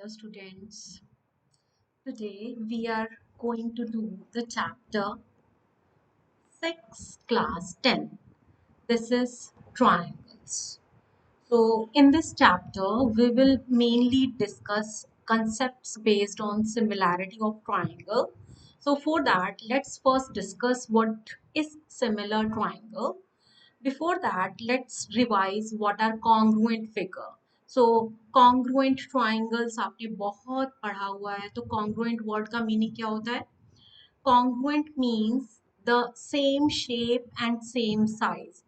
Hello students, today we are going to do the chapter 6 class 10. This is triangles. So in this chapter we will mainly discuss concepts based on similarity of triangle. So for that let's first discuss what is similar triangle. Before that, let's revise what are congruent figure. So congruent triangles आपने बहुत पढ़ा हुआ है, तो congruent word का meaning क्या होता है? Congruent means the same shape and same size.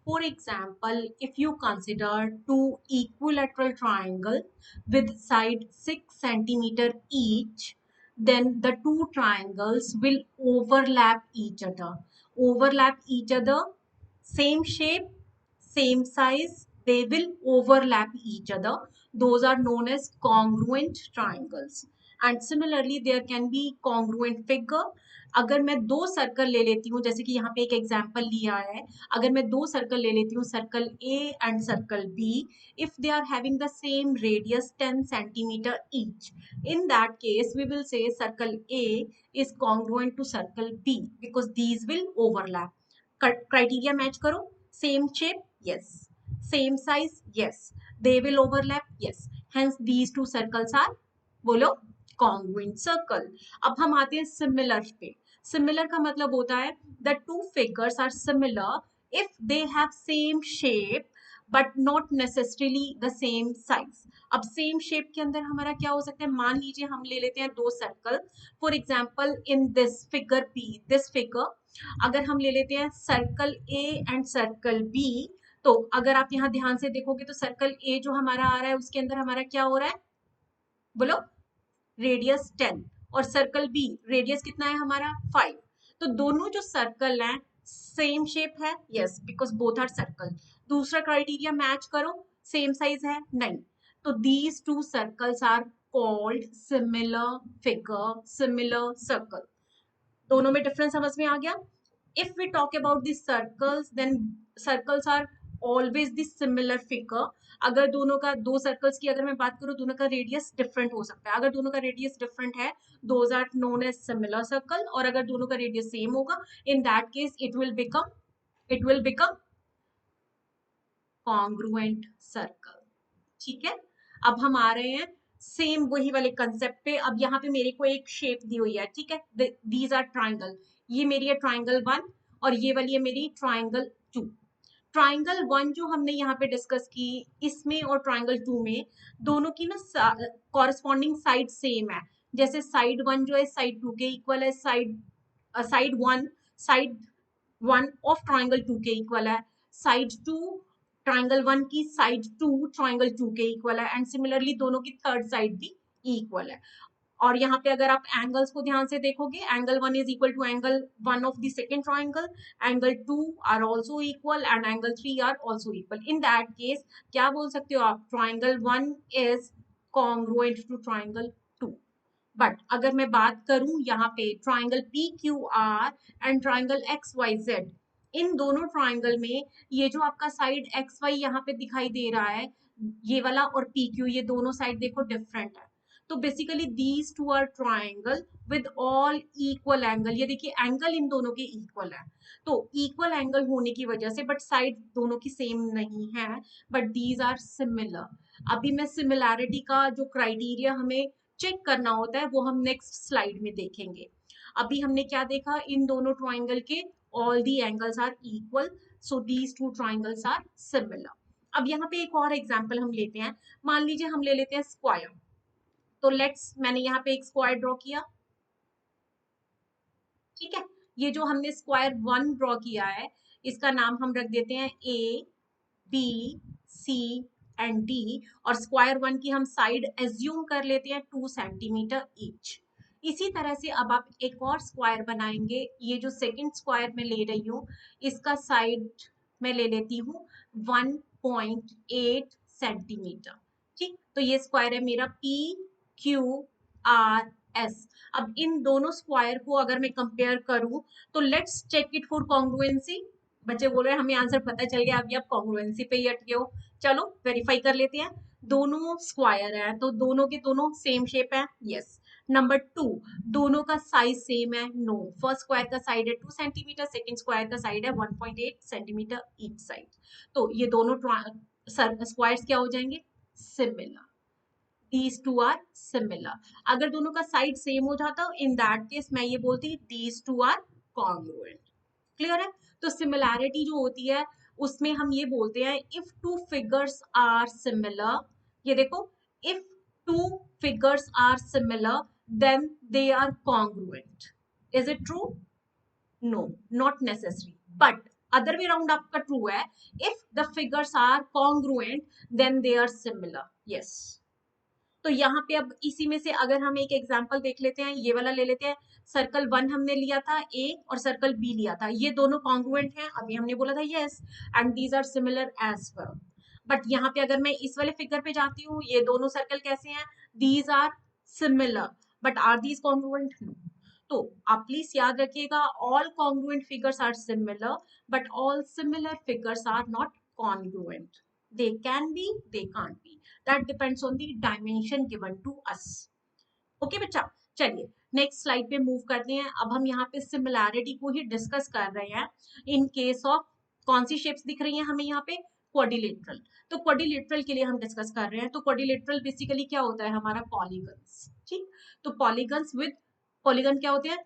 For example, if you consider two equilateral triangle with side 6 centimeter each, then the two triangles will overlap each other. Overlap each other, same shape, same size, they will overlap each other. Those are known as congruent triangles. And similarly, there can be congruent figure. अगर मैं दो circle ले लेती हूँ, जैसे कि यहाँ पे एक एग्जाम्पल लिया है, अगर मैं दो सर्कल ले लेती हूँ, circle A and circle B, if they are having the same radius 10 centimeter each, in that case we will say circle A is congruent to circle B because these will overlap. Criteria match करो, same shape, yes, same size, yes, they will overlap, yes, hence these two circles are, बोलो, congruent circle. अब हम आते हैं similar पे. Similar का मतलब होता है the two figures are similar if they have same shape but not necessarily the same size. अब सेम शेप के अंदर हमारा क्या हो सकता है? मान लीजिए हम ले लेते हैं दो circle. For example in this figure B, this figure अगर हम ले लेते हैं circle A and circle B, तो अगर आप यहाँ ध्यान से देखोगे तो सर्कल ए जो हमारा आ रहा है उसके अंदर हमारा क्या हो रहा है? बोलो, रेडियस 10, और सर्कल बी रेडियस कितना है हमारा 5. तो दोनों जो सर्कल हैं सेम शेप है, yes, because both are circle. दूसरा क्राइटेरिया मैच करो, सेम साइज है, नहीं. तो these two circles are called similar figure, similar circle. दोनों में डिफरेंस समझ में आ गया? If we talk about the circles, then circles are always the similar figure. अगर दोनों का, दो सर्कल्स की अगर मैं बात करूं, दोनों का रेडियस डिफरेंट हो सकता है. अगर दोनों का रेडियस डिफरेंट है, those are known as similar circle. और अगर दोनों का रेडियस सेम होगा, in that case it will become congruent circle. ठीक है, अब हम आ रहे हैं सेम वही वाले कंसेप्ट पे. अब यहाँ पे मेरे को एक शेप दी हुई है, ठीक है, दीज आर ट्राइंगल. ये मेरी है ट्राइंगल 1 और ये वाली है मेरी ट्राइंगल 2. ट्राइंगल 1 जो हमने यहाँ पे डिस्कस की, इसमें और ट्राइंगल 2 में दोनों की ना कॉरस्पॉन्डिंग साइड सेम है. जैसे साइड 1 जो है साइड 2 के इक्वल है, साइड 1 ऑफ ट्राइंगल 2 के इक्वल है, साइड 2 ट्राइंगल 1 की साइड 2 ट्राइंगल 2 के इक्वल है, एंड सिमिलरली दोनों की थर्ड साइड भी इक्वल है. और यहाँ पे अगर आप एंगल्स को ध्यान से देखोगे, angle 1 is equal to angle 1 of the second triangle, angle 2 are also equal and angle 3 are also equal. In that case क्या बोल सकते हो आप? Triangle 1 is congruent to triangle 2. But अगर मैं बात करूं यहाँ पे triangle P Q R and triangle X Y Z, इन दोनों ट्राइंगल में ये जो आपका साइड एक्स वाई यहाँ पे दिखाई दे रहा है, ये वाला और पी क्यू, ये दोनों साइड देखो डिफरेंट है. तो basically these two are triangle with all equal angle. ये देखिए एंगल इन दोनों के इक्वल है, तो इक्वल एंगल होने की वजह से, बट साइड दोनों की सेम नहीं है, बट दीज आर सिमिलर. अभी मैं सिमिलैरिटी का जो क्राइटेरिया हमें चेक करना होता है वो हम नेक्स्ट स्लाइड में देखेंगे. अभी हमने क्या देखा? इन दोनों ट्राइंगल के all the angles are equal, so these two triangles are similar. अब यहाँ पे एक और एग्जांपल हम लेते हैं. मान लीजिए हम ले लेते हैं स्क्वायर. तो लेट्स, मैंने यहाँ पे एक स्क्वायर ड्रॉ किया, ठीक है. ये जो हमने स्क्वायर 1 ड्रॉ किया है, इसका नाम हम रख देते हैं A B C and D, और स्क्वायर 1 की हम साइड एज्यूम कर लेते हैं 2 सेंटीमीटर ईच. इसी तरह से अब आप एक और स्क्वायर बनाएंगे. ये जो सेकंड स्क्वायर मैं ले रही हूँ, इसका साइड मैं ले लेती हूँ 1.8 सेंटीमीटर. ठीक, तो ये स्क्वायर है मेरा पी क्यू आर एस. अब इन दोनों स्क्वायर को अगर मैं कंपेयर करूं, तो let's check it for congruency. बच्चे बोल रहे हैं हमें आंसर पता चल गया, अभी आप कॉन्ग्रुएंसी पे ही अटके हो. चलो वेरीफाई कर लेते हैं. दोनों स्क्वायर है तो दोनों के दोनों सेम शेप है, यस। नंबर 2, दोनों का साइज सेम है, नो। फर्स्ट स्क्वायर का साइड है 2 सेंटीमीटर, सेकंड स्क्वायर का साइड है 1.8 सेंटीमीटर ईच साइड। तो ये दोनों स्क्वायर्स क्या हो जाएंगे, similar. these two are similar। अगर दोनों का साइड सेम हो जाता इन दैट केस मैं ये बोलती these two are congruent। Clear है? तो सिमिलैरिटी जो होती है उसमें हम ये बोलते हैं if two figures are similar, ये देखो, if two figures are similar then they are congruent. Is it true? No, not necessary, but other way round आपका ट्रू है। If the figures are congruent then they are similar, yes. तो यहाँ पे अब इसी में से अगर हम एक एग्जांपल देख लेते हैं, ये वाला ले लेते हैं। सर्कल 1 हमने लिया था ए और सर्कल बी लिया था, ये दोनों कॉन्ग्रुएंट हैं, अभी हमने बोला था yes, and these are similar as well. But यहाँ पे अगर मैं इस वाले फिगर पे जाती हूँ, ये दोनों सर्कल कैसे हैं, these are similar, but are these congruent? No. तो आप प्लीज याद रखिएगा, all congruent figures are similar but all similar figures are not congruent. they can be, they can't be, that depends on the dimension given to us। Okay बच्चा, चलिए next slide पे move करते हैं। अब हम यहाँ पे सिमिलैरिटी को ही डिस्कस कर रहे हैं इन केस ऑफ कौन सी शेप्स दिख रही हैं हमें यहाँ पे, क्वाड्रिलेटरल। तो क्वाड्रिलेटरल के लिए हम डिस्कस कर रहे हैं। तो क्वाड्रिलेटरल बेसिकली क्या होता है, हमारा पॉलीगन्स, ठीक। तो पॉलीगन्स विद, पॉलीगन क्या होते हैं,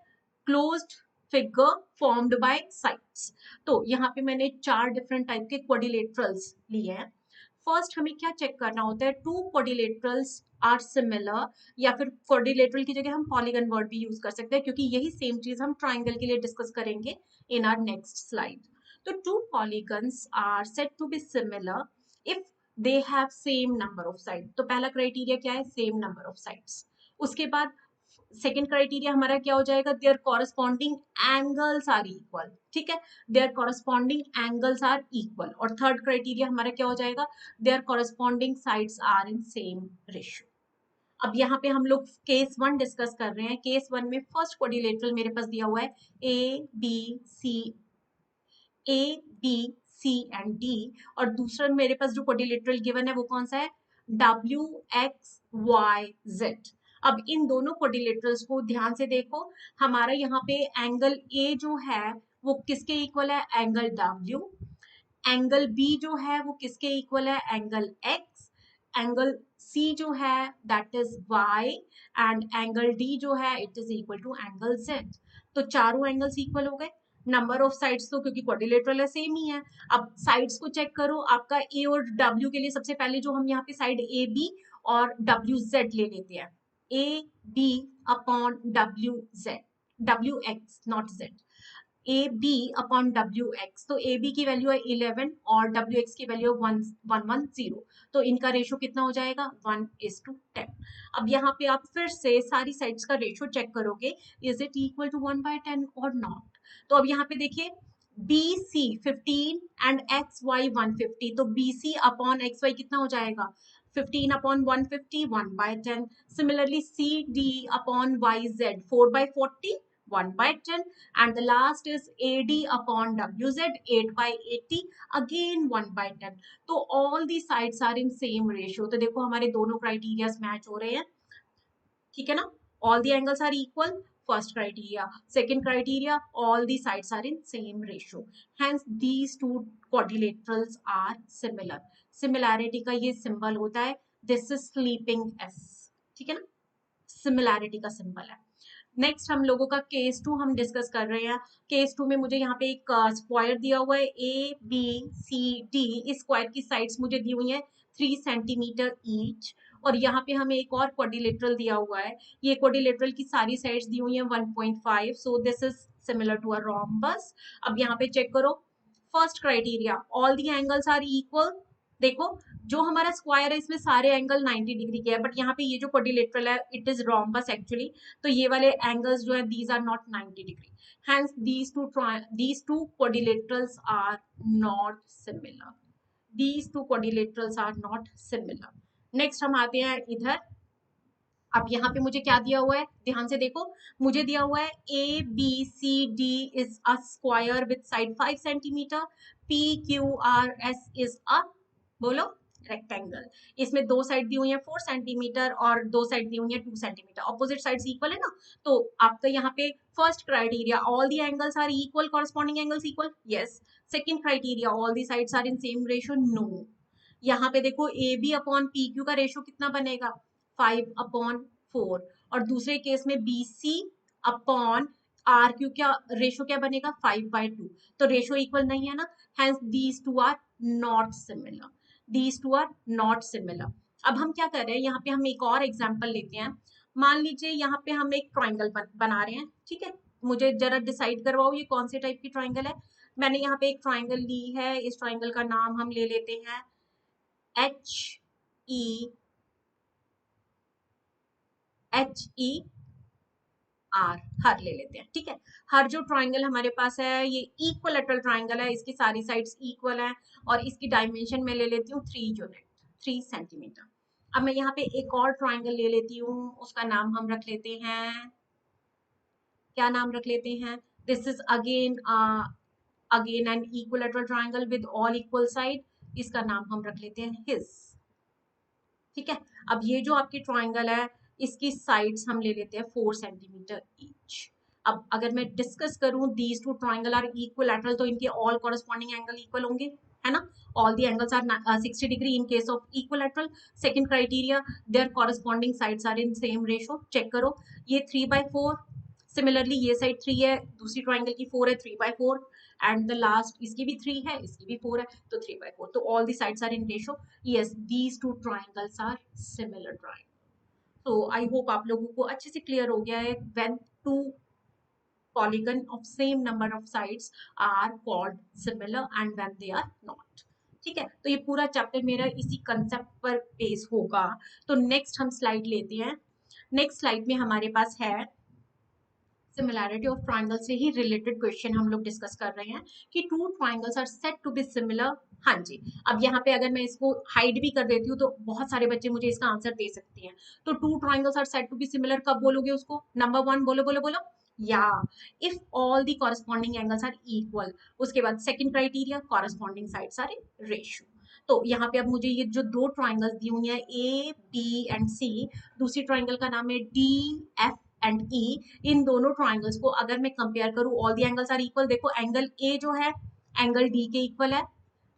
closed figure formed by sides. तो यहाँ पे मैंने 4 डिफरेंट टाइप के क्वाड्रिलेटरल्स लिए हैं। फर्स्ट हमें क्या चेक करना होता है, टू क्वाड्रिलेटरल्स आर सिमिलर, या फिर क्वाड्रिलेटरल की जगह हम पॉलीगन वर्ड भी यूज कर सकते हैं, क्योंकि यही सेम चीज हम ट्राइंगल के लिए डिस्कस करेंगे इन आवर नेक्स्ट स्लाइड। तो two polygons are said to be similar if they have same number of side. तो पहला क्राइटेरिया क्या है, सेम नंबर ऑफ साइड्स। उसके बाद सेकेंड क्राइटेरिया हमारा क्या हो जाएगा, their corresponding angles are equal, ठीक है, their corresponding angles are equal. और थर्ड क्राइटेरिया हमारा क्या हो जाएगा, their corresponding sides are in same ratio. अब यहाँ पे हम लोग केस 1 डिस्कस कर रहे हैं। केस 1 में फर्स्ट क्वाड्रिलेटरल मेरे पास दिया हुआ है A B C, A B C and D, और दूसरा मेरे पास जो क्वाड्रिलेटरल गिवन है वो कौन सा है, डब्ल्यू एक्स वाई जेड। अब इन दोनों क्वाड्रिलेटरल्स को ध्यान से देखो, हमारा यहाँ पे एंगल ए जो है वो किसके इक्वल है, एंगल डब्ल्यू। एंगल बी जो है वो किसके इक्वल है, एंगल एक्स। एंगल सी जो है that is Y, and angle D जो है it is equal to angle Z. तो चारों एंगल्स इक्वल हो गए। नंबर ऑफ साइड्स तो क्योंकि क्वाड्रिलेटरल है सेम ही है। अब साइड्स को चेक करो, आपका ए और डब्ल्यू के लिए सबसे पहले जो हम यहाँ पे साइड ए बी और डब्ल्यू जेड ले लेते हैं, A B upon W Z, W X not Z, A B upon W X. तो ए बी की वैल्यू है 11 और डब्ल्यू एक्स की वैल्यू है 110। तो इनका रेशो कितना हो जाएगा, 1:10। अब यहाँ पे आप फिर से सारी साइड्स का रेशो चेक करोगे, इज इट इक्वल टू 1/10 और नॉट। तो अब यहाँ पे देखिए, B C 15 and X Y 150, तो B C upon X Y कितना हो जाएगा, 15 upon 150, 1/10। Similarly C D upon Y Z 4/40, 1/10, and the last is AD upon WZ 8/80, again 1/10। तो all the sides are in same ratio। तो देखो हमारे दोनों criteria match हो रहे हैं, ठीक है ना, all the angles are equal, first criteria। second criteria, all the sides are in same ratio, hence these two quadrilaterals are similar। similarity का ये symbol होता है, this is sleeping S, ठीक है ना, similarity का symbol है। नेक्स्ट हम लोगों का केस 2 हम डिस्कस कर रहे हैं। केस 2 में मुझे यहाँ पे एक स्क्वायर दिया हुआ है ए बी सी डी। इस स्क्वायर की साइड्स मुझे दी हुई है 3 सेंटीमीटर ईच, और यहाँ पे हमें एक और क्वाड्रिलेटरल दिया हुआ है। ये क्वाड्रिलेटरल की सारी साइड्स दी हुई है 1.5, so this is similar to a rhombus. अब यहाँ पे चेक करो, first criteria, all the angles are equal. देखो जो हमारा स्क्वायर है इसमें सारे एंगल 90 डिग्री के हैं, बट यहाँ पे ये जो क्वाड्रिलेटरल है इट इज रोम्बस एक्चुअली, तो ये वाले एंगल्स जो है these are not 90 degree, hence these two quadrilaterals are not similar, these two quadrilaterals are not similar। Next हम आते हैं इधर। अब यहाँ पे मुझे क्या दिया हुआ है, ध्यान से देखो, मुझे दिया हुआ है A B C D is a square with side 5 centimetre, P Q R S is a, बोलो, रेक्टेंगल, इसमें दो साइड दी हुई है 4 सेंटीमीटर और दो साइड दी हुई है 2 सेंटीमीटर, ऑपोजिट साइड्स इक्वल है ना, तो आपका यहाँ पे first criteria all the angles are equal, corresponding angles equal, yes. Second criteria all the sides are in same ratio, no. यहाँ पे देखो A B upon P Q का रेशियो कितना बनेगा 5/4, और दूसरे केस में B C upon R Q क्या रेशियो क्या बनेगा 5/2, तो रेशियो इक्वल नहीं है ना, hence these two are not similar, these two are not similar. अब हम क्या कर रहे हैं, यहाँ पे हम एक और एग्जांपल लेते हैं। मान लीजिए यहाँ पे हम एक ट्राइंगल बना रहे हैं, ठीक है, मुझे जरा डिसाइड करवाओ ये कौन से टाइप की ट्राइंगल है। मैंने यहाँ पे एक ट्राइंगल ली है, इस ट्राइंगल का नाम हम ले लेते हैं HE HER, हर ले लेते हैं, ठीक है। हर जो ट्राइंगल हमारे पास है ये इक्वलेटरल ट्राइंगल है, इसकी सारी साइड्स इक्वल हैं, और इसकी डायमेंशन में ले लेती हूँ 3 यूनिट, 3 सेंटीमीटर। अब मैं यहाँ पे एक और ट्राइंगल ले लेती हूँ, उसका नाम हम रख लेते हैं, क्या नाम रख लेते हैं, this is again an equilateral triangle with all equal side, इसका नाम हम रख लेते हैं हिज, ठीक है। अब ये जो आपकी ट्राइंगल है इसकी साइड्स हम ले लेते हैं 4 सेंटीमीटर ईच। अब अगर मैं डिस्कस करूं these two triangle are equilateral, तो इनके ऑल कॉरस्पॉन्डिंग एंगल इक्वल होंगे, है ना, all the angles are 60 degree in case of equilateral. Second criteria their corresponding sides are in same ratio, check करो ये 3/4, सिमिलरली ये साइड 3 है, दूसरी ट्राइंगल की 4 है, 3/4, एंड द लास्ट इसकी भी 3 है, इसकी भी 4 है, तो 3/4, तो all the sides are in ratio, yes these two triangles are similar triangle। so I hope आप लोगों को अच्छे से क्लियर हो गया है, when two polygon of same number of sides are called similar and when they are not, ठीक है। तो ये पूरा चैप्टर मेरा इसी कंसेप्ट पर बेस होगा। तो नेक्स्ट हम स्लाइड लेते हैं, नेक्स्ट स्लाइड में हमारे पास है सिमिलैरिटी ऑफ ट्राइंगल से ही रिलेटेड क्वेश्चन हम लोग डिस्कस कर रहे हैं कि two triangles are said to be similar. हाँ जी, अब यहाँ पे अगर मैं इसको हाइड भी कर देती हूँ तो बहुत सारे बच्चे मुझे इसका आंसर दे सकते हैं। तो two triangles are said to be similar कब बोलोगे उसको, नंबर 1 बोलो बोलो बोलो, या if all the corresponding angles are equal, उसके बाद second criteria corresponding sides are in ratio. तो यहाँ पे अब मुझे ये जो दो ट्राइंगल्स दी हुई है ए बी एंड सी, दूसरी ट्राइंगल का नाम है डी एफ एंड ई, इन दोनों ट्राइंगल्स को अगर मैं कंपेयर करूं all the angles are equal, देखो एंगल ए जो है एंगल डी के इक्वल है,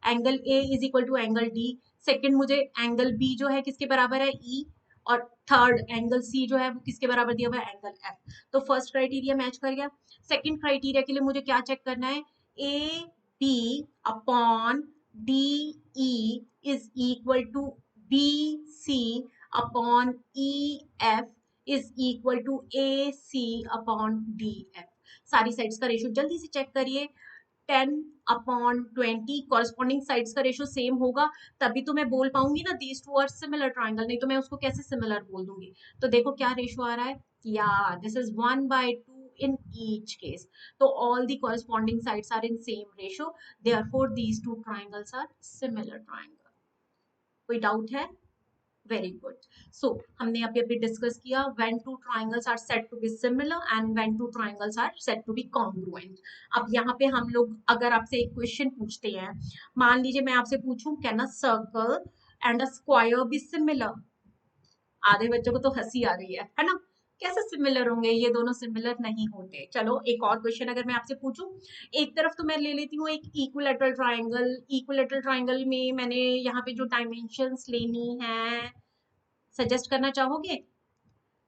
angle A is equal to angle D. Second मुझे एंगल बी जो है किसके बराबर है ई, और थर्ड एंगल सी जो है वो किसके बराबर दिया हुआ है एंगल एफ। तो फर्स्ट क्राइटेरिया मैच कर गया। सेकंड क्राइटेरिया के लिए मुझे क्या चेक करना है, A B upon D E is equal to B C upon E F is equal to A C upon D F. सारी साइड्स का रेशियो जल्दी से चेक करिए, 10/20, कॉरस्पॉन्डिंग साइड्स का रेशियो सेम होगा तभी तो मैं बोल पाऊंगी ना these two are similar triangle, नहीं तो मैं उसको कैसे सिमिलर बोल दूंगी। तो देखो क्या रेशियो आ रहा है, या this is 1/2 in each case, so all the corresponding sides are in same ratio, therefore these two triangles are similar triangle। कोई डाउट है, वेरी गुड। सो हमने अभी अभी डिस्कस किया when two triangles are said to be similar and when two triangles are said to be congruent. अब यहाँ पे हम लोग अगर आपसे एक क्वेश्चन पूछते हैं, मान लीजिए मैं आपसे पूछूं can a circle and a square be similar, आधे बच्चों को तो हंसी आ रही है ना, कैसे सिमिलर होंगे, ये दोनों सिमिलर नहीं होते। चलो एक और क्वेश्चन अगर मैं आपसे पूछूं, एक तरफ तो मैं ले लेती हूँ एक इक्विलैटरल ट्राइंगल, इक्विलैटरल ट्राइंगल में मैंने यहाँ पे जो डायमेंशंस लेनी है सजेस्ट करना चाहोगे,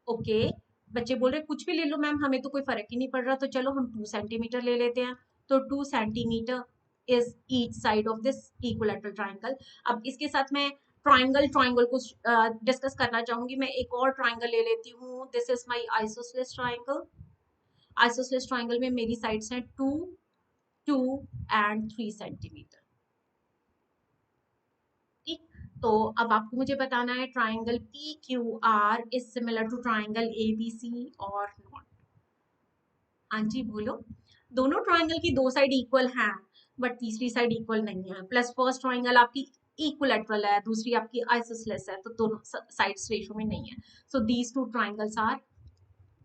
ओके। बच्चे बोल रहे कुछ भी ले लो मैम हमें तो कोई फर्क ही नहीं पड़ रहा, तो चलो हम 2 सेंटीमीटर ले लेते हैं, तो 2 centimetre is each side of this equilateral triangle. अब इसके साथ मैं ट्राइंगल ट्राइंगल को डिस्कस करना चाहूंगी, मैं एक और ट्राइंगल ले लेती हूँ, this is my isosceles triangle. Isosceles triangle में मेरी साइड्स हैं 2, 2 एंड 3 सेंटीमीटर, ठीक। तो अब आपको मुझे बताना है triangle P Q R is similar to triangle A B C और नॉट। हाँ जी बोलो, दोनों ट्राइंगल की दो साइड इक्वल हैं बट तीसरी साइड इक्वल नहीं है, प्लस फर्स्ट ट्राइंगल आपकी इक्विलैटरल है, दूसरी आपकी आइसोसेलेस है, तो दोनों साइड्स रेशियो में नहीं है। So these two triangles are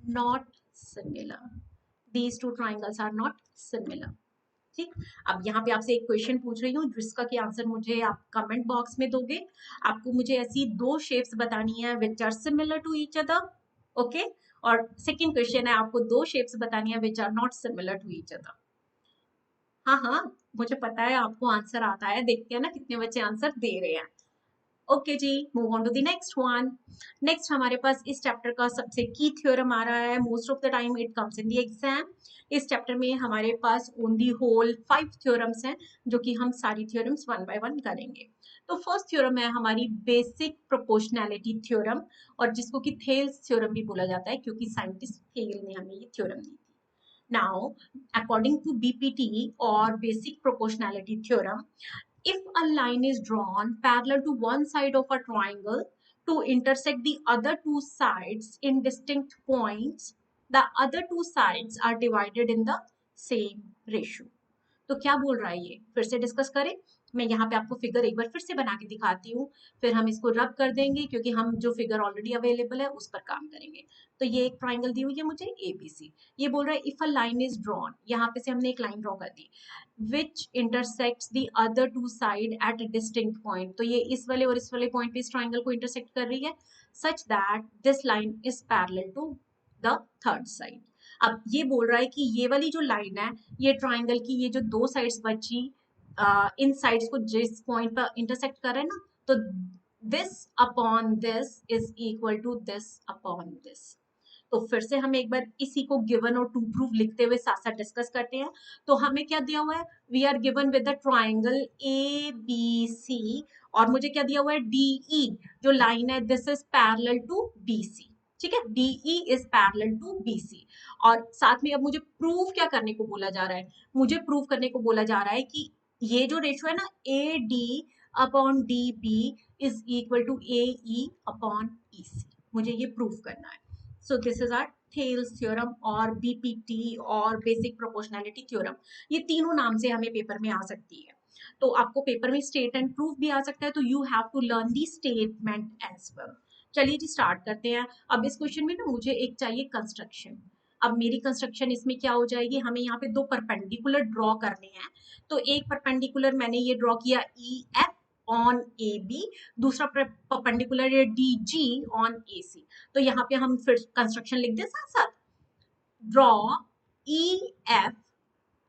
not similar, these two triangles are not similar, ठीक, अब यहाँ पे आपसे एक क्वेश्चन पूछ रही हूँ जिसका कि आंसर मुझे आप कमेंट बॉक्स में दोगे। आपको मुझे ऐसी दो शेप्स बतानी है which are similar to each other, okay. और सेकंड क्वेश्चन है आपको दो शेप्स बतानी है which are not similar to each other. हाँ हाँ, मुझे पता है आपको आंसर आता है, देखते हैं ना कितने बच्चे आंसर दे रहे हैं। ओके जी, move on to the next one. Next हमारे पास इस चैप्टर का सबसे की थ्योरम आ रहा है, most of the time it comes in the exam. इस चैप्टर में हमारे पास ओन दी होल 5 थ्योरम्स हैं, जो कि हम सारी थ्योरम्स वन बाय वन करेंगे। तो फर्स्ट थ्योरम है हमारी बेसिक प्रोपोर्शनैलिटी थ्योरम, और जिसको कि थेल्स थ्योरम भी बोला जाता है, क्योंकि साइंटिस्ट थेल ने हमें ये थ्योरम दी थी। Now, according to BPT or basic proportionality theorem, if a line is drawn parallel to one side of a triangle to intersect the other two sides in distinct points, the other two sides are divided in the same ratio. तो क्या बोल रहा है ये, फिर से discuss करें। मैं यहाँ पे आपको फिगर एक बार फिर से बना के दिखाती हूँ, फिर हम इसको रब कर देंगे क्योंकि हम जो फिगर ऑलरेडी अवेलेबल है उस पर काम करेंगे। तो ये एक ट्राइंगल दी हुई है मुझे एबीसी। ये बोल रहा है if a line is drawn, यहाँ पे से हमने एक लाइन ड्रॉ कर दी, which intersects the other two side at a distinct point. तो ये इस वाले और इस वाले पॉइंट पे इस ट्राइंगल को इंटरसेक्ट कर रही है, such that this line is parallel to the third side. अब ये बोल रहा है कि ये वाली जो लाइन है, ये ट्राइंगल की ये जो दो साइड्स बची, इन साइड्स को जिस पॉइंट पर इंटरसेक्ट कर रहे हैं ना, तो this upon this is equal to this upon this. तो फिर से हम एक बार इसी को गिवन और टू प्रूफ लिखते हुए साथ साथ डिस्कस करते हैं। तो हमें क्या दिया हुआ है, we are given with the triangle A B C, और मुझे क्या दिया हुआ है, डी ई जो लाइन है this is parallel to B C. ठीक है, DE is parallel to BC। और साथ में अब मुझे प्रूव क्या करने को बोला जा रहा है, मुझे प्रूव करने को बोला जा रहा है कि ये जो रेशो है ना AD upon DB is equal to AE upon EC, मुझे ये प्रूव करना है। So this is our Thales theorem और BPT और बेसिक प्रोपोर्शनैलिटी थ्योरम। ये तीनों नाम से हमें पेपर में आ सकती है। तो आपको पेपर में स्टेट एंड प्रूफ भी आ सकता है, तो you have to learn the statement as well. चलिए जी स्टार्ट करते हैं। अब इस क्वेश्चन में ना मुझे एक चाहिए कंस्ट्रक्शन। अब मेरी कंस्ट्रक्शन इसमें क्या हो जाएगी, हमें यहाँ पे दो परपेंडिकुलर ड्रॉ करने हैं। तो एक परपेंडिकुलर मैंने ये ड्रॉ किया EF ऑन AB, दूसरा परपेंडिकुलर है DG ऑन AC। तो यहाँ पे हम फिर कंस्ट्रक्शन लिख दें साथ साथ, ड्रॉ EF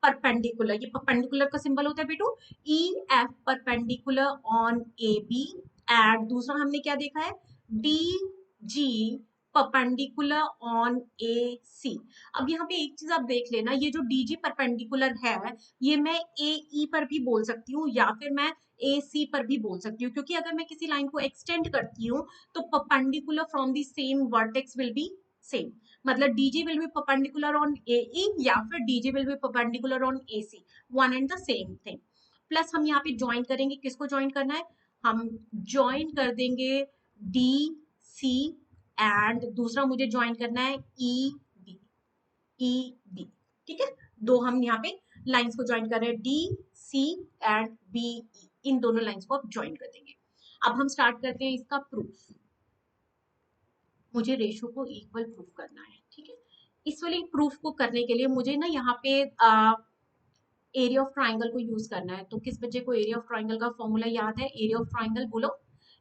परपेंडिकुलर, ये परपेंडिकुलर का सिंबल होता है बेटू, EF perpendicular on AB, and दूसरा हमने क्या देखा है, DG परपेंडिकुलर ऑन AC। अब यहाँ पे एक चीज आप देख लेना, ये जो DG परपेंडिकुलर है ये मैं AE पर भी बोल सकती हूँ या फिर मैं AC पर भी बोल सकती हूँ, क्योंकि अगर मैं किसी लाइन को एक्सटेंड करती हूँ तो perpendicular from the same vertex will be same. मतलब DG will be perpendicular on AE या फिर DG will be perpendicular on AC, one and the same thing। Plus हम यहाँ पे ज्वाइन करेंगे, किसको ज्वाइन करना है, हम ज्वाइन कर देंगे DC, एंड दूसरा मुझे ज्वाइन करना है EB, EB। ठीक है, दो हम यहाँ पे लाइंस को ज्वाइन कर रहे हैं, DC एंड BE, इन दोनों लाइंस को आप ज्वाइन कर देंगे। अब हम स्टार्ट करते हैं इसका प्रूफ। मुझे रेशो को इक्वल प्रूफ करना है। ठीक है, इस वाले प्रूफ को करने के लिए मुझे ना यहाँ पे एरिया ऑफ ट्राइंगल को यूज करना है। तो किस बच्चे को एरिया ऑफ ट्राइंगल का फॉर्मूला याद है, एरिया ऑफ ट्राइंगल बोलो।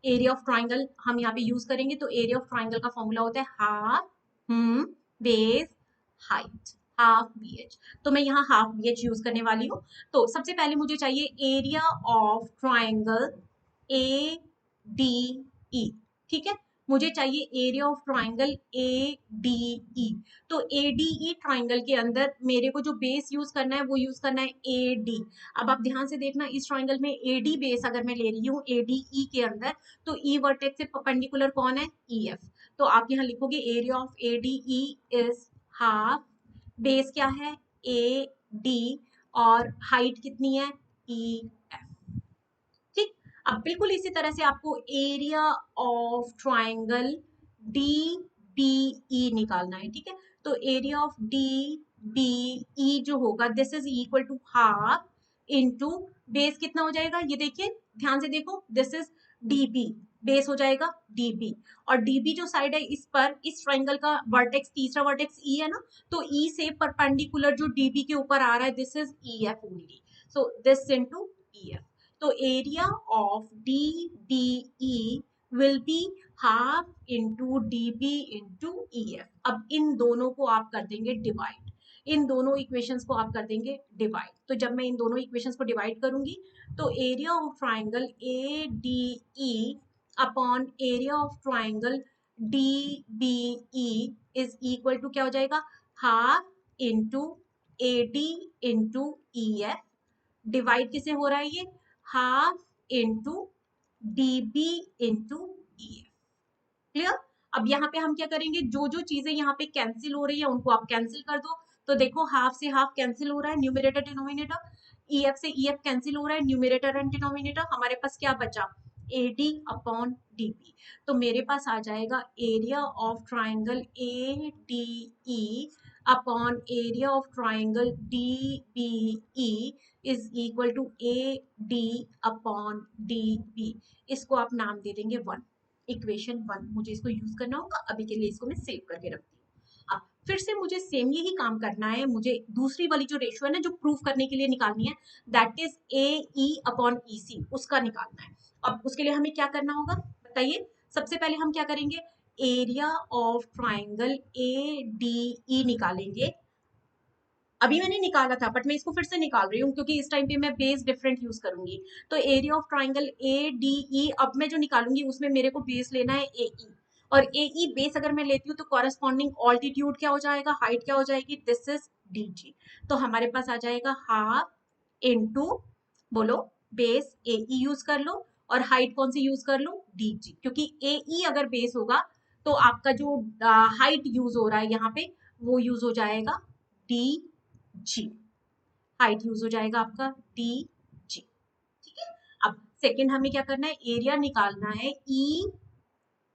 एरिया ऑफ ट्राइंगल हम यहाँ पे यूज करेंगे, तो एरिया ऑफ ट्राइंगल का फॉर्मूला होता है half base height, half BH। तो मैं यहाँ हाफ BH यूज करने वाली हूँ। तो सबसे पहले मुझे चाहिए एरिया ऑफ ट्राइंगल ADE। ठीक है, मुझे चाहिए एरिया ऑफ ट्राइंगल ADE। तो ADE ट्राइंगल के अंदर मेरे को जो बेस यूज करना है वो यूज करना है AD। अब आप ध्यान से देखना, इस ट्राइंगल में AD बेस अगर मैं ले रही हूँ ADE के अंदर, तो E वर्टेक्स से परपेंडिकुलर कौन है, EF। तो आप यहाँ लिखोगे area of ADE is half, base क्या है AD, और हाइट कितनी है EF। ठीक, अब बिल्कुल इसी तरह से आपको एरिया ऑफ ट्राइंगल DBE निकालना है। ठीक है, तो एरिया ऑफ DBE जो होगा this is equal to half into base कितना हो जाएगा, ये देखिए ध्यान से देखो, दिस इज DB, बेस हो जाएगा DB, और DB जो साइड है इस पर, इस ट्राइंगल का वर्टेक्स, तीसरा वर्टेक्स E है ना, तो E से परपेंडिकुलर जो DB के ऊपर आ रहा है this is EF only. So this into EF. तो area of DBE will be half into DB into EF. अब इन दोनों को आप कर देंगे डिवाइड, इन दोनों इक्वेशंस को आप कर देंगे डिवाइड. तो जब मैं इन दोनों इक्वेशंस को डिवाइड करूंगी तो area of triangle ADE upon area of triangle DBE is equal to क्या हो जाएगा, half into AD into EF. Divide किसे हो रहा है ये, half into DB into EF. Clear. अब यहाँ पे हम क्या करेंगे, जो जो चीजें यहाँ पे कैंसिल हो रही है उनको आप कैंसिल कर दो. तो देखो हाफ से हाफ कैंसिल हो रहा है, न्यूमरेटर डिनोमिनेटर. EF से EF कैंसिल हो रहा है, न्यूमरेटर एंड डिनोमिनेटर. हमारे पास क्या बचा, AD अपॉन DB. तो मेरे पास आ जाएगा area of triangle ADE upon area of triangle DBE is equal to AD upon DB. इसको आप नाम दे देंगे 1, इक्वेशन 1. मुझे इसको यूज करना होगा, अभी के लिए इसको मैं सेव करके रखती हूँ. अब फिर से मुझे सेम यही काम करना है, मुझे दूसरी वाली जो रेशियो है ना जो प्रूफ करने के लिए निकालनी है, that is AE upon EC, उसका निकालना है. अब उसके लिए हमें क्या करना होगा बताइए. सबसे पहले हम क्या करेंगे, एरिया ऑफ ट्राइंगल ADE निकालेंगे. अभी मैंने निकाला था बट मैं इसको फिर से निकाल रही हूँ क्योंकि इस टाइम पे मैं बेस डिफरेंट यूज करूंगी. तो एरिया ऑफ ट्राइंगल ADE अब मैं जो निकालूंगी उसमें मेरे को बेस लेना है AE, और AE बेस अगर मैं लेती हूँ तो कॉरेस्पॉन्डिंग ऑल्टीट्यूड क्या हो जाएगा, हाइट क्या हो जाएगी, दिस इज DG. तो हमारे पास आ जाएगा हाफ इंटू, बोलो, बेस AE यूज कर लो, और हाइट कौन सी यूज कर लो, DG. क्योंकि AE अगर बेस होगा तो आपका जो हाइट यूज हो रहा है यहाँ पे वो यूज हो जाएगा DG. हाइट यूज हो जाएगा आपका DG. ठीक है. अब सेकंड हमें क्या करना है, एरिया निकालना है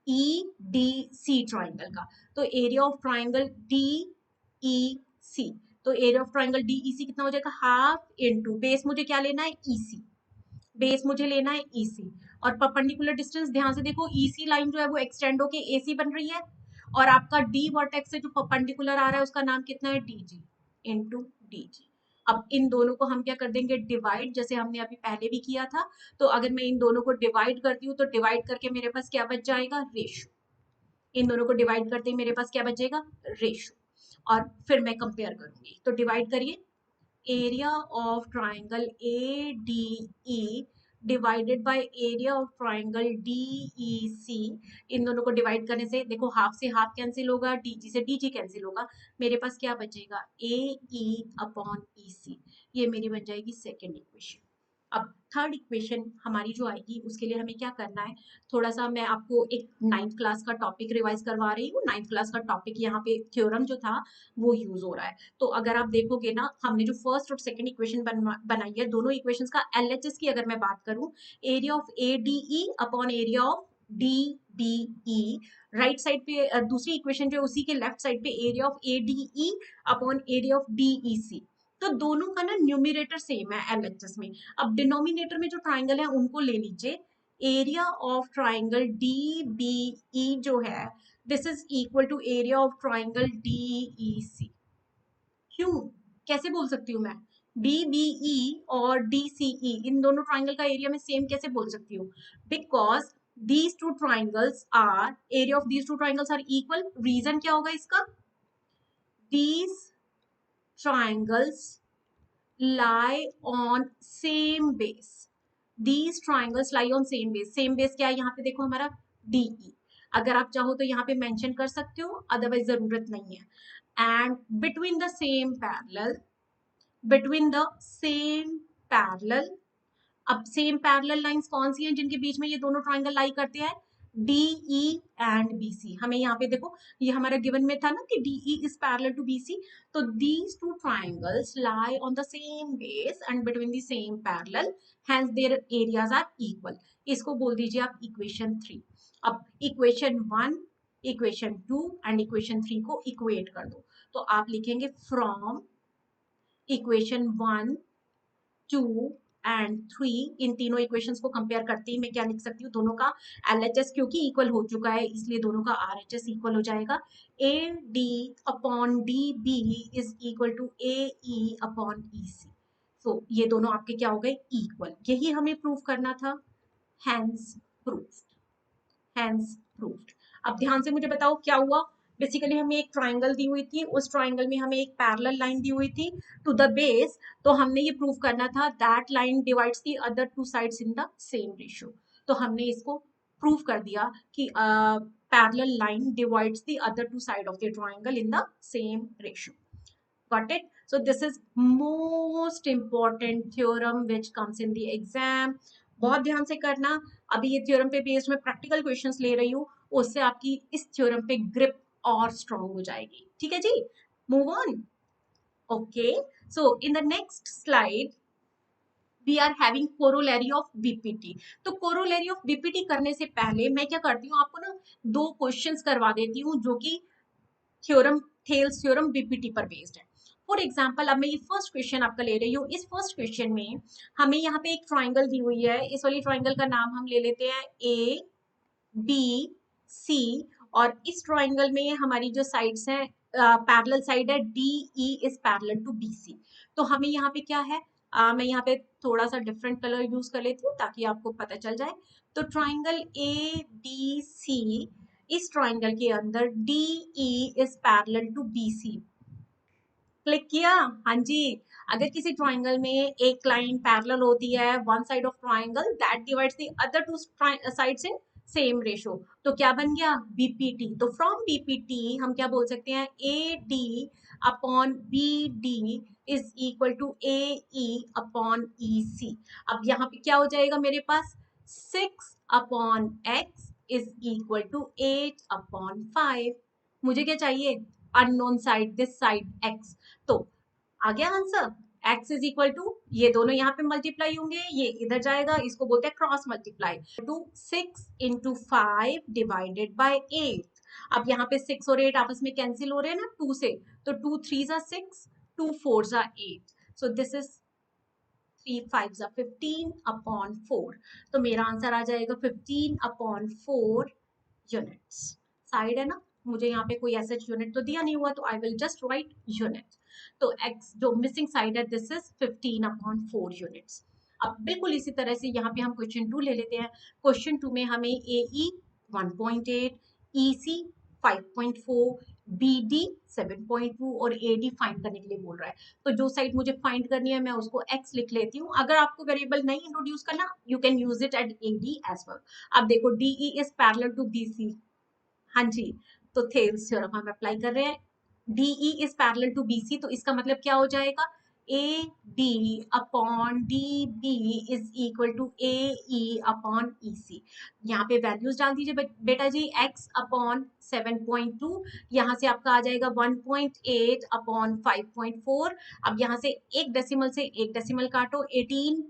EDC ट्राइंगल का. तो एरिया ऑफ ट्राइंगल DEC, तो एरिया ऑफ ट्राइंगल DEC कितना हो जाएगा, हाफ इंटू बेस मुझे क्या लेना है EC, बेस मुझे लेना है EC. और परपेंडिकुलर डिस्टेंस ध्यान से देखो, EC लाइन जो है वो एक्सटेंड होके AC बन रही है, और आपका D वर्टेक्स से जो परपेंडिकुलर आ रहा है उसका नाम कितना है, DG इंटू DG. अब इन दोनों को हम क्या कर देंगे, डिवाइड, जैसे हमने अभी पहले भी किया था. तो अगर मैं इन दोनों को डिवाइड करती हूँ तो डिवाइड करके मेरे पास क्या बच जाएगा, रेशो. इन दोनों को डिवाइड करते ही मेरे पास क्या बचेगा, रेशो. और फिर मैं कंपेयर करूंगी, तो डिवाइड करिए, area of triangle ADE divided by area of triangle DEC. इन दोनों को डिवाइड करने से देखो हाफ से हाफ कैंसिल होगा, DG से DG कैंसिल होगा. मेरे पास क्या बचेगा, AE अपॉन EC. ये मेरी बन जाएगी सेकेंड इक्वेशन. अब थर्ड इक्वेशन हमारी जो आएगी उसके लिए हमें क्या करना है, थोड़ा सा मैं आपको एक 9th क्लास का टॉपिक रिवाइज करवा रही हूँ. 9th क्लास का टॉपिक यहाँ पे थ्योरम जो था वो यूज हो रहा है. तो अगर आप देखोगे ना, हमने जो फर्स्ट और सेकंड इक्वेशन बनाई है, दोनों इक्वेशंस का LHS की अगर मैं बात करूं, area of ADE upon area of DBE. Right side पे दूसरी इक्वेशन जो है उसी के लेफ्ट साइड पे area of ADE upon area of DEC. तो दोनों का ना न्यूमिरेटर सेम है LHS में. अब डिनोमिनेटर में जो ट्राइंगल है उनको ले लीजिए. एरिया ऑफ ट्राइंगल DBE जो है, this is equal to area of triangle DEC. क्यों, कैसे बोल सकती हूँ मैं, DBE और DCE इन दोनों ट्राइंगल का एरिया में सेम कैसे बोल सकती हूँ, because these two triangles are, area of these two triangles are equal. Reason क्या होगा इसका, these triangles lie on same base. These triangles lie on same base. Same base क्या है, यहाँ पे देखो हमारा DE. अगर आप चाहो तो यहाँ पे मेंशन कर सकते हो, अदरवाइज जरूरत नहीं है. And between the same parallel, between the same parallel. अब सेम पैरेलल लाइंस कौन सी हैं जिनके बीच में ये दोनों ट्राइंगल लाई करते हैं, DE एंड BC. हमें यहाँ पे देखो, ये हमारा गिवन में था ना कि DE is parallel to BC. तो these two triangles lie on the same base and between the same parallel, hence their areas are equal. इसको बोल दीजिए आप इक्वेशन 3. अब इक्वेशन 1, इक्वेशन 2 एंड इक्वेशन 3 को इक्वेट कर दो. तो आप लिखेंगे फ्रॉम इक्वेशन 1, 2 एंड 3. इन तीनों इक्वेशंस को कंपेयर करते ही मैं क्या लिख सकती हूँ, दोनों का LHS क्योंकि इक्वल हो चुका है इसलिए दोनों का RHS इक्वल हो जाएगा. AD upon DB is equal to AE upon EC. तो ये दोनों आपके क्या हो गए, इक्वल। यही हमें प्रूव करना था, हैंस प्रूव्ड, हैंस प्रूव्ड। अब ध्यान से मुझे बताओ क्या हुआ। बेसिकली हमें एक ट्राइंगल दी हुई थी, उस ट्राइंगल में हमें एक पैरेलल लाइन दी हुई थी टू द बेस, तो हमने ये प्रूव करना था that line divides the other two sides in the same ratio. तो हमने इसको प्रूव कर दिया कि parallel line divides the other two side of the triangle in the same ratio. Got it? So this is most important theorem which comes in the exam. बहुत ध्यान से करना। अभी ये थ्योरम पे बेस्ड मैं प्रैक्टिकल क्वेश्चंस ले रही हूँ, उससे आपकी इस थ्योरम पे ग्रिप और स्ट्रॉन्ग हो जाएगी। ठीक है जी, move on. Okay, so in the next slide we are having corollary of BPT. तो कोरोलरी ऑफ बीपीटी करने से पहले मैं क्या करती हूँ, आपको ना दो क्वेश्चंस करवा देती हूँ जो कि थ्योरम, थेल्स थ्योरम बीपीटी पर बेस्ड है। फॉर एग्जाम्पल अब मैं ये फर्स्ट क्वेश्चन आपका ले रही हूँ। इस फर्स्ट क्वेश्चन में हमें यहाँ पे एक ट्राइंगल दी हुई है, इस वाली ट्राइंगल का नाम हम ले लेते हैं ए बी सी, और इस ट्राइंगल में हमारी जो साइड्स हैं, पैरेलल साइड है D E is parallel to B C. तो हमें यहाँ पे क्या है, मैं यहाँ पे थोड़ा सा डिफरेंट कलर यूज कर लेती हूँ ताकि आपको पता चल जाए। तो ट्राइंगल ए बी सी, इस ट्राइंगल के अंदर D E is parallel to B C. Click किया, हाँ जी। अगर किसी ट्राइंगल में एक लाइन पैरेलल होती है one side of triangle that divides the other two sides in same ratio, तो क्या बन गया, बीपीटी। तो फ्रॉम बीपीटी हम क्या बोल सकते हैं, A D upon B D is equal to A E upon E C. अब यहाँ पे क्या हो जाएगा मेरे पास, 6 upon X is equal to 8 upon 5। मुझे क्या चाहिए, unknown side, this side x। तो आ गया answer, x is equal to, ये दोनों यहाँ पे मल्टीप्लाई होंगे, ये इधर जाएगा, इसको बोलते हैं cross multiply, two 6 into 5 divided by 8। अब यहाँ पे 6 और 8 आपस में कैंसिल हो रहे हैं ना 2 से, तो 2 3 जा 6, 2 4 जा 8, सो दिस इज 3 5 जा 15 अपॉन 4। तो मेरा आंसर आ जाएगा 15 अपॉन 4 यूनिट्स। साइड है ना, मुझे यहाँ पे कोई ऐसा यूनिट तो दिया नहीं हुआ, तो I will just right unit. तो x जो मिसिंग साइड है दिस इज 15 अपॉन 4 यूनिट्स। अब बिल्कुल इसी तरह से यहाँ पे हम क्वेश्चन 2 ले लेते हैं। क्वेश्चन 2 में हमें AE 1.8, EC 5.4, BD 7.2 और AD फाइंड करने के लिए बोल रहा है। तो जो साइड मुझे फाइंड करनी है मैं उसको x लिख लेती हूँ। अगर आपको वेरिएबल नहीं इंट्रोड्यूस करना, you can use it at AD as well. अब देखो DE is parallel to BC, हाँ जी, तो थेल्स थ्योरम हम अप्लाई कर रहे हैं। DE is parallel to BC, तो इसका मतलब क्या हो जाएगा, AD upon DB is equal to AE upon EC। यहाँ पे वैल्यूज डाल दीजिए बेटा जी, x अपॉन 7.2, यहाँ से आपका आ जाएगा 1.8 अपॉन 5.4। अब यहाँ से एक डेसिमल से एक डेसिमल काटो, 18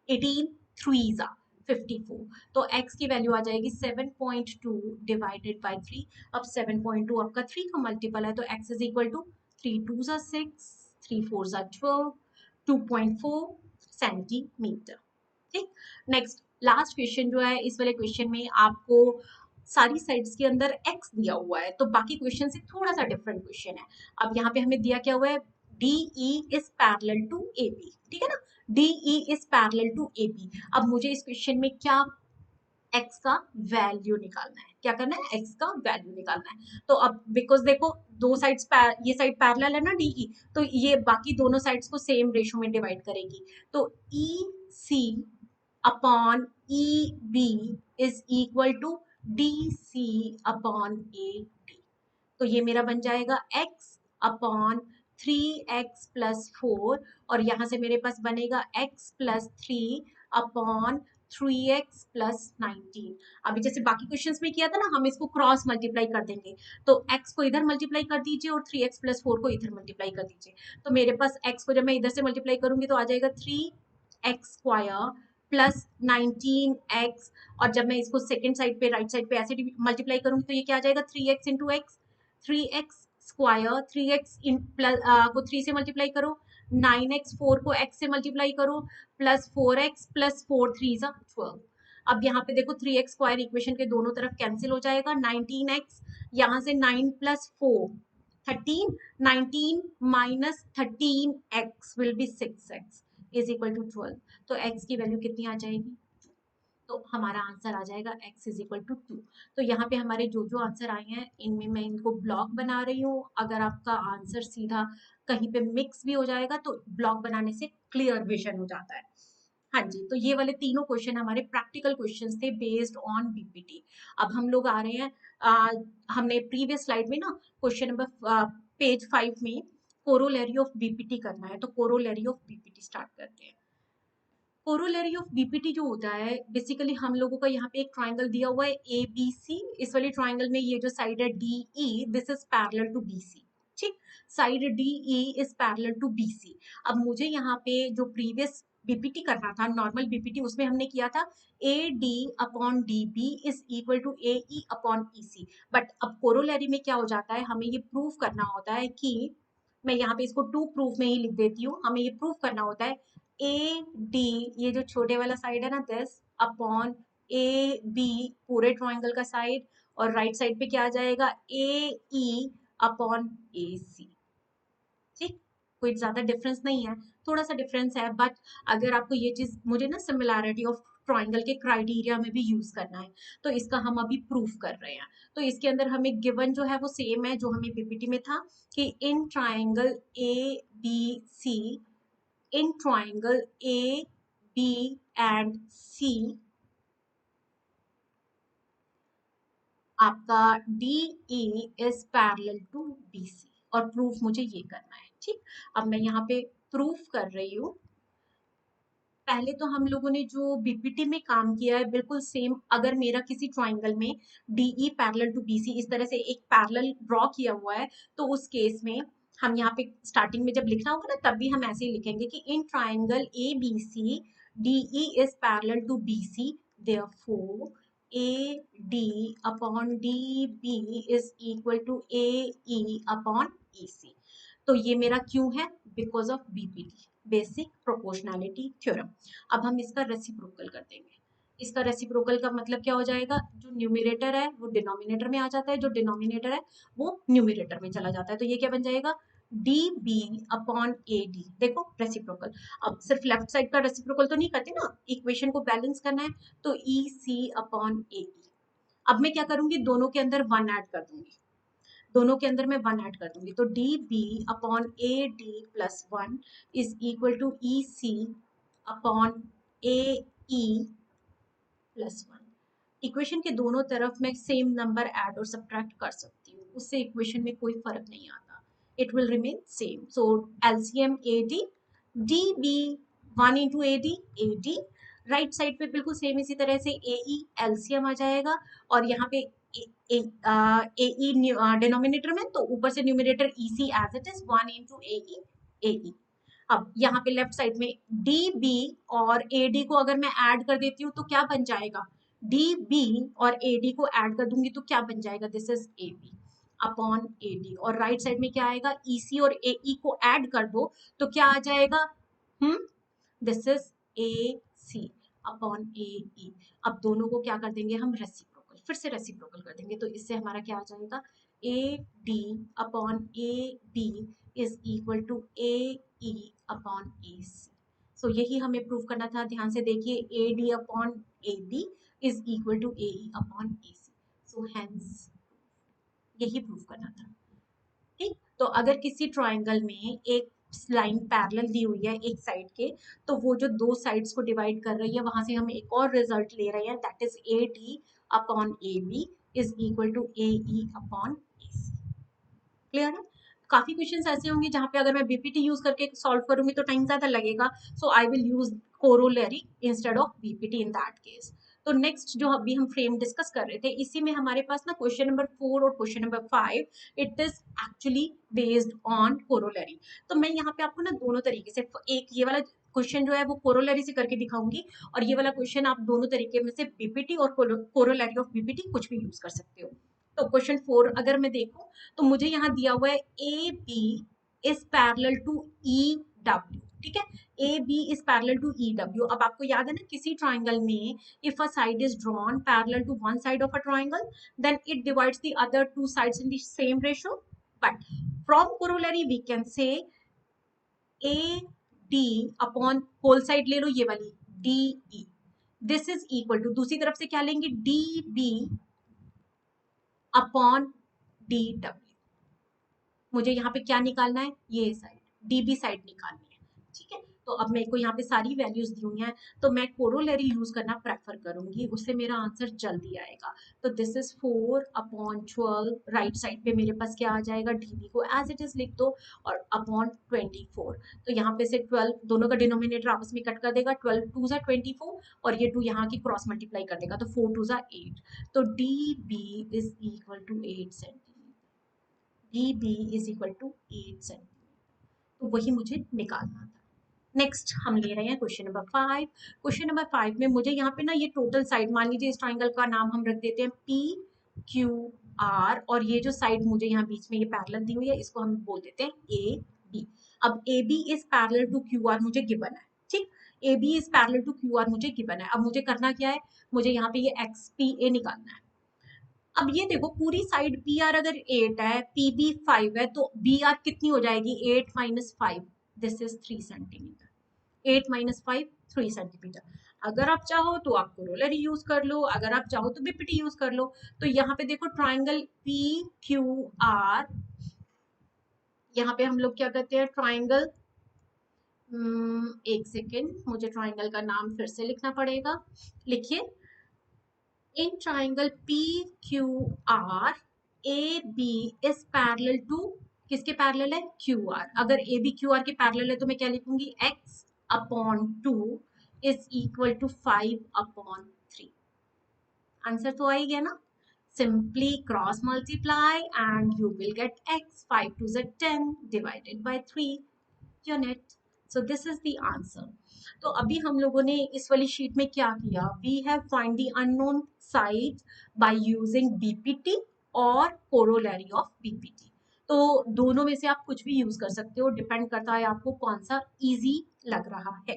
3 जा 54, तो x की वैल्यू आ जाएगी 7.2 डिवाइडेड बाई 3। अब 7.2 आपका 3 का मल्टीपल है, तो x इज इक्वल टू 3 2 जा 6, 3 4 जा 12, 2.4 सेंटीमीटर। ठीक, नेक्स्ट लास्ट क्वेश्चन जो है, इस वाले क्वेश्चन में आपको सारी साइड्स के अंदर x दिया हुआ है, तो बाकी क्वेश्चन से थोड़ा सा डिफरेंट क्वेश्चन है। अब यहाँ पे हमें दिया क्या हुआ है, DE is parallel to AB, ठीक है ना, DE is parallel to AB। अब मुझे इस क्वेश्चन में क्या, x का वैल्यू निकालना है। क्या करना है, x का वैल्यू निकालना है। तो अब बिकॉज देखो दो साइड्स, ये साइड पैरेलल है ना DE, तो ये बाकी दोनों साइड्स को सेम रेशो में डिवाइड करेगी। तो EC upon EB is equal to DC upon AD। तो ये मेरा बन जाएगा x अपॉन 3x प्लस 4, और यहाँ से मेरे पास बनेगा x plus 3 upon 3x plus 19। अभी जैसे बाकी क्वेश्चंस में किया था ना, हम इसको क्रॉस मल्टीप्लाई कर देंगे, तो x को इधर मल्टीप्लाई कर दीजिए और 3x प्लस 4 को इधर मल्टीप्लाई कर दीजिए। तो मेरे पास x को जब मैं इधर से मल्टीप्लाई करूंगी तो आ जाएगा 3x स्क्वायर प्लस 19x, और जब मैं इसको सेकेंड साइड पे राइट साइड पे ऐसे मल्टीप्लाई करूंगी तो ये क्या आ जाएगा, 3x into x, 3x square, 3x को 3 से मल्टीप्लाई करो, 9x 4 को x से मल्टीप्लाई करो, प्लस 4x प्लस 4 3 जा 12। अब यहाँ पे देखो 3x स्क्वायर इक्वेशन के दोनों तरफ कैंसिल हो जाएगा, 19x यहाँ से 9 plus 4 13, 19 minus 13x will be 6x is equal to 12. तो x की वैल्यू कितनी आ जाएगी? तो हमारा आंसर आ जाएगा x इज इक्वल टू 2. तो यहाँ पे हमारे जो जो आंसर आए हैं इनमें मैं इनको ब्लॉक बना रही हूँ. अगर आपका आंसर सीधा कहीं पे मिक्स भी हो जाएगा तो ब्लॉक बनाने से क्लियर विजन हो जाता है. हाँ जी, तो ये वाले तीनों क्वेश्चन हमारे प्रैक्टिकल क्वेश्चंस थे बेस्ड ऑन बीपीटी. अब हम लोग आ रहे हैं, हमने प्रीवियस स्लाइड में ना क्वेश्चन नंबर पेज 5 में कोरोलरी ऑफ बीपीटी करना है. तो कोरोलरी ऑफ बीपीटी स्टार्ट करते हैं. कोरोलरी ऑफ बीपीटी जो होता है बेसिकली हम लोगों का यहाँ पे एक ट्राइंगल दिया हुआ है ए बी सी. इस वाले ट्राइंगल में ये जो साइड है D E, this is parallel to B C. ठीक, side D E is parallel to B C. अब मुझे यहाँ पे जो प्रीवियस बीपीटी करना था, नॉर्मल बीपीटी, उसमें हमने किया था A D upon D B is equal to A E upon E C. But अब कोरोलरी में क्या हो जाता है, हमें ये प्रूव करना होता है कि, मैं यहाँ पे इसको टू प्रूफ में ही लिख देती हूँ, हमें ये प्रूव करना होता है ए डी, ये जो छोटे वाला साइड है ना दिस, अपॉन ए बी पूरे ट्राइंगल का साइड, और राइट साइड पे क्या आ जाएगा ए ई अपॉन ए सी. ठीक, कोई ज्यादा डिफरेंस नहीं है, थोड़ा सा डिफरेंस है, बट अगर आपको ये चीज मुझे ना सिमिलैरिटी ऑफ ट्राइंगल के क्राइटेरिया में भी यूज करना है तो इसका हम अभी प्रूफ कर रहे हैं. तो इसके अंदर हमें गिवन जो है वो सेम है जो हमें पीपीटी में था कि in triangle A B C, in triangle A, B and C आपका DE is parallel to BC, और प्रूफ मुझे ये करना है. ठीक, अब मैं यहाँ पे प्रूफ कर रही हूँ. पहले तो हम लोगों ने जो बीपीटी में काम किया है बिल्कुल सेम, अगर मेरा किसी ट्राइंगल में DE पैरेलल टू BC इस तरह से एक पैरेलल ड्रॉ किया हुआ है तो उस केस में हम यहाँ पे स्टार्टिंग में जब लिखना होगा ना तब भी हम ऐसे ही लिखेंगे कि in triangle ABC DE is parallel to BC, therefore AD upon DB is equal to AE upon EC. तो ये मेरा क्यों है, because of BPT, basic proportionality theorem. अब हम इसका रेसिप्रोकल कर देंगे. इसका रेसिप्रोकल का मतलब क्या हो जाएगा, जो न्यूमरेटर है वो डिनोमिनेटर में आ जाता है, जो डिनोमिनेटर है वो न्यूमरेटर में चला जाता है. तो ये क्या बन जाएगा D B upon A D. देखो रेसिप्रोकल, अब सिर्फ लेफ्ट साइड का रेसिप्रोकल तो नहीं करते ना, इक्वेशन को बैलेंस करना है, तो ई सी अपॉन ए ई. अब मैं क्या करूंगी, दोनों के अंदर वन ऐड कर दूंगी, दोनों के अंदर मैं वन ऐड कर दूंगी. तो D B upon A D plus one is equal to E C upon A E plus one. Equation के दोनों तरफ मैं सेम नंबर ऐड और सब्ट्रैक्ट कर सकती हूँ, उससे इक्वेशन में कोई फर्क नहीं आता, it will remain same. So LCM A D, D B one into A D, right side पे बिल्कुल सेम इसी तरह से ए ई एलसीएम आ जाएगा, और यहाँ पे ए ई डिनोमिनेटर में, तो ऊपर से numerator E C as it is one into A E. अब यहाँ पे लेफ्ट साइड में डी बी और ए डी को अगर मैं ऐड कर देती हूँ तो क्या बन जाएगा, डी बी और ए डी को ऐड कर दूंगी तो क्या बन जाएगा, this is A B upon A D, और राइट साइड में क्या आएगा, ई सी और ए ई को ऐड कर दो तो क्या आ जाएगा, this is A C upon A E. अब दोनों को क्या कर देंगे हम, रेसिप्रोकल, फिर से रेसिप्रोकल कर देंगे, तो इससे हमारा क्या आ जाएगा, A D upon A B is equal to A E upon A C. So यही हमें प्रूव करना था, ध्यान से देखिए, A D upon A B is equal to A E upon A C. So hence यही प्रूव करना था. ठीक, तो अगर किसी ट्राइंगल में एक लाइन पैरेलल दी हुई है एक साइड के, तो वो जो दो साइड्स को डिवाइड कर रही है वहां से हम एक और रिजल्ट ले रहे हैं, that is A D upon A B is equal to A E upon A C. Clear है. काफी क्वेश्चंस ऐसे होंगे जहां पे अगर मैं बीपीटी यूज करके सॉल्व करूंगी तो टाइम ज्यादा लगेगा, so I will use corollary instead of BPT in that case. तो नेक्स्ट जो अभी हम फ्रेम डिस्कस कर रहे थे, इसी में हमारे पास ना क्वेश्चन नंबर 4 और question number 5, it is actually based on corollary. तो मैं यहाँ पे आपको ना दोनों तरीके से, एक ये वाला क्वेश्चन जो है वो कोरोलरी से करके दिखाऊंगी, और ये वाला क्वेश्चन आप दोनों तरीके में से बीपीटी और कोरोलरी ऑफ बीपीटी कुछ भी यूज कर सकते हो. तो क्वेश्चन 4 अगर मैं देखूं तो मुझे यहाँ दिया हुआ है A B is parallel to E W. ठीक है, A B is parallel to E W. अब आपको याद है ना, किसी ट्राइंगल में if a side is drawn parallel to one side of a triangle then it divides the other two sides in the same ratio. But from corollary we can say A D upon whole side ले लो ये वाली D E, this is equal to दूसरी तरफ से क्या लेंगे D B upon D W. मुझे यहाँ पे क्या निकालना है, ये साइड डीबी साइड निकालनी है, ठीक है। तो अब मेरे को यहाँ पे सारी वैल्यूज दी हुई हैं, तो मैं कोरोलरी यूज करना प्रेफर करूंगी, उससे मेरा आंसर जल्दी आएगा। तो दिस इज 4/12, राइट साइड पे मेरे पास क्या आ जाएगा, डीबी को एज इट इज लिख दो और अपॉन 24। तो यहाँ पे से 12 दोनों का डिनोमिनेटर आपस में कट कर देगा, 12 2 ज़ा 24 और ये 2 यहाँ की क्रॉस मल्टीप्लाई कर देगा, तो 4 2 ज़ा 8। तो D B is equal to 8 centimetre, DB is equal to 8 centimetre. तो वही मुझे निकालना था। नेक्स्ट हम ले रहे हैं क्वेश्चन नंबर 5। क्वेश्चन नंबर 5 में मुझे यहाँ पे ना ये टोटल साइड, मान लीजिए इस ट्राइंगल का नाम हम रख देते हैं PQR, और ये जो साइड मुझे यहाँ बीच में ये पैरेलल दी हुई है इसको हम बोल देते हैं AB। अब AB is parallel to QR मुझे गिवन है, ठीक। AB is parallel to QR मुझे गिवन है। अब मुझे करना क्या है, मुझे यहाँ पे ये XPA निकालना है। अब ये देखो पूरी साइड पी आर अगर 8 है, पीबी 5 है, तो बी आर कितनी हो जाएगी 8 minus 5, this is 3 centimetre. 8 minus 5 3 centimetre. अगर आप चाहो तो आप कोरोलरी यूज कर लो, अगर आप चाहो तो बीपीटी यूज कर लो। तो यहाँ पे देखो ट्राइंगल पी क्यू आर, यहाँ पे हम लोग क्या करते हैं ट्राइंगल, एक सेकेंड मुझे ट्राइंगल का नाम फिर से लिखना पड़ेगा, लिखिए। In triangle PQR, AB is parallel to किसके पैरेलल है, QR। अगर AB QR के पैरेलल है तो मैं क्या लिखूंगी, X upon 2 is equal to 5/3। Answer तो आ ही गया ना। Simply cross multiply and you will get X, 5 2 is 10 divided by 3 unit. So this is the answer. तो अभी हम लोगों ने इस वाली शीट में क्या किया, we have find the unknown side by using BPT और कोरोलरी ऑफ बीपीटी। तो दोनों में से आप कुछ भी यूज कर सकते हो, डिपेंड करता है आपको कौन सा इजी लग रहा है।